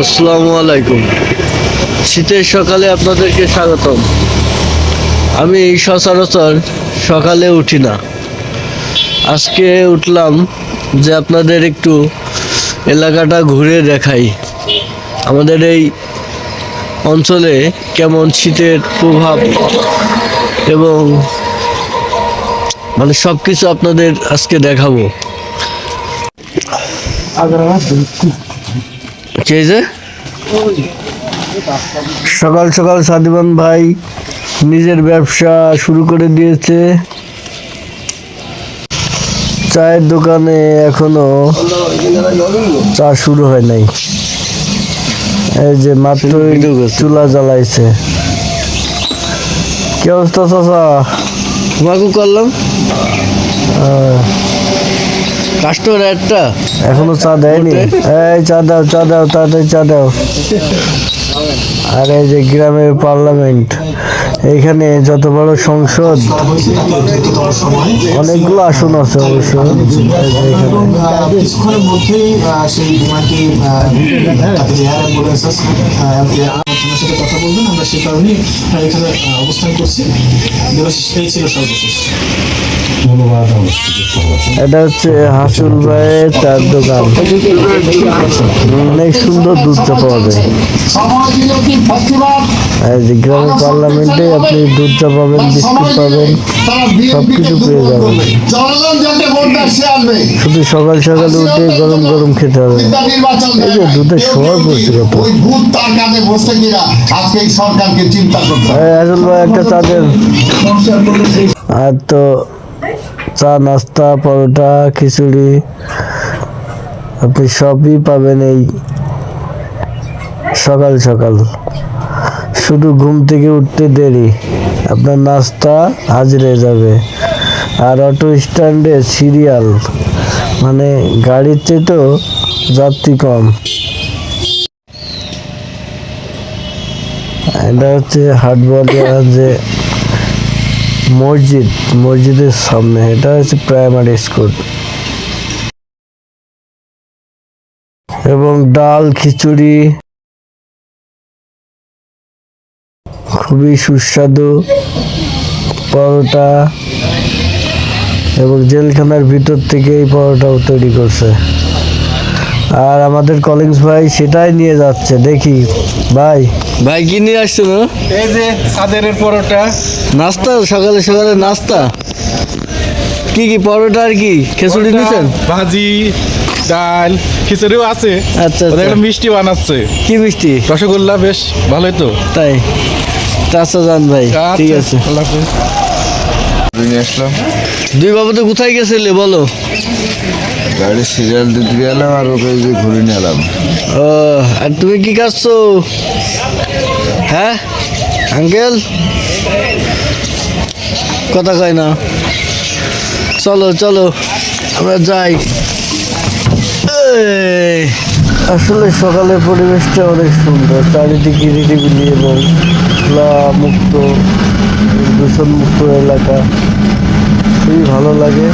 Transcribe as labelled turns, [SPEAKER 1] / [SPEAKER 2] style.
[SPEAKER 1] আসসালামু আলাইকুম। শীতের সকালে আপনাদেরকে স্বাগতম। আমি সচরাচর সকালে উঠি না, আজকে উঠলাম যে আপনাদের একটু এলাকাটা ঘুরে দেখাই। আমাদের এই অঞ্চলে কেমন শীতের প্রভাব এবং মানে সব কিছু আপনাদের আজকে দেখাবো। সকাল সকাল সাদিমান ভাই নিজের ব্যবসা শুরু করে দিয়েছে। চায়ের দোকানে এখনো চা শুরু হয় নাই, এই যে মাত্র চুলা জ্বালাইছে। কি অবস্থা চাচা? তোমাকে করলাম কাস্টমার একটা এখনো চা দেয়নি। এই চা দাও, চা দাও, তাড়াতাড়ি চা দাও। আর এই যে গ্রামের পার্লামেন্ট, এইখানে যত বড় সংসদ, অনেকগুলো আসন আছে অবশ্য। কথা বলবেন, আমরা সেই কারণে এখানে অবস্থান করছি। এই ছিল সর্বশেষ। এটা হচ্ছে হাসুল ভাইয়ের চার দোকান। অনেক সুন্দর দুধ চা পাওয়া যায়। গ্রামের পার্লামেন্টে আপনি দুধ চা পাবেন, বিস্কুট পাবেন, সবকিছু পেয়ে যাবেন। শুধু সকাল সকাল উঠে গরম গরম খেতে হবে। এই যে দুধের শোয়ার পড়ছে কত। হাসুল ভাই একটা চা দেন। আর তো চা, নাস্তা, পরোটা, খিচুড়ি আপনি সবই পাবেন এই সকাল সকাল। শুধু ঘুম থেকে উঠতে দেরি, আপনার নাস্তা হাজির হয়ে যাবে। আর অটো স্ট্যান্ডে সিরিয়াল, মানে গাড়ির চেয়ে তো যাত্রী কম। এটা হচ্ছে হাটবাজার যে মসজিদের সামনে, এটা হচ্ছে প্রাইমারি স্কুল। এবং ডাল, খিচুড়ি খুবই সুস্বাদু, পরোটা, এবং জেলখানার ভিতর থেকে এই পরোটাও তৈরি করছে। আর আমাদের কলিংস ভাই সেটাই নিয়ে যাচ্ছে। দেখি ভাই কি নিয়ে আসছো? না
[SPEAKER 2] এই যে সাদেরের পরোটা,
[SPEAKER 1] নাস্তা, সকালে সকালে নাস্তা। কি কি পরোটা আর কি খিচুড়ি নিছেন?
[SPEAKER 2] ভাজি, ডাল, খিচুড়িও আছে।
[SPEAKER 1] আচ্ছা,
[SPEAKER 2] একটা মিষ্টি বানাচ্ছে।
[SPEAKER 1] কি মিষ্টি?
[SPEAKER 2] রসগোল্লা। বেশ ভালোই তো।
[SPEAKER 1] তাই চাচা যান ভাই, ঠিক আছে।
[SPEAKER 3] আসলাম।
[SPEAKER 1] দুই বাবু তো কোথায় গেছিলে বলো?
[SPEAKER 3] গাড়ির সিরিয়াল দিতে গেলাম আর ওকে ঘুরে নিয়ে এলাম।
[SPEAKER 1] ও, আর তুমি কি খাচ্ছো? হ্যাঁ আঙ্কেল, কথা কয় না। চলো চলো আমরা যাই। আসলে সকালের পরিবেশটা অনেক সুন্দর, চারিদিকে নিরিবিলি এবং খোলা মুক্ত, দূষণ মুক্ত এলাকা, খুবই ভালো লাগে।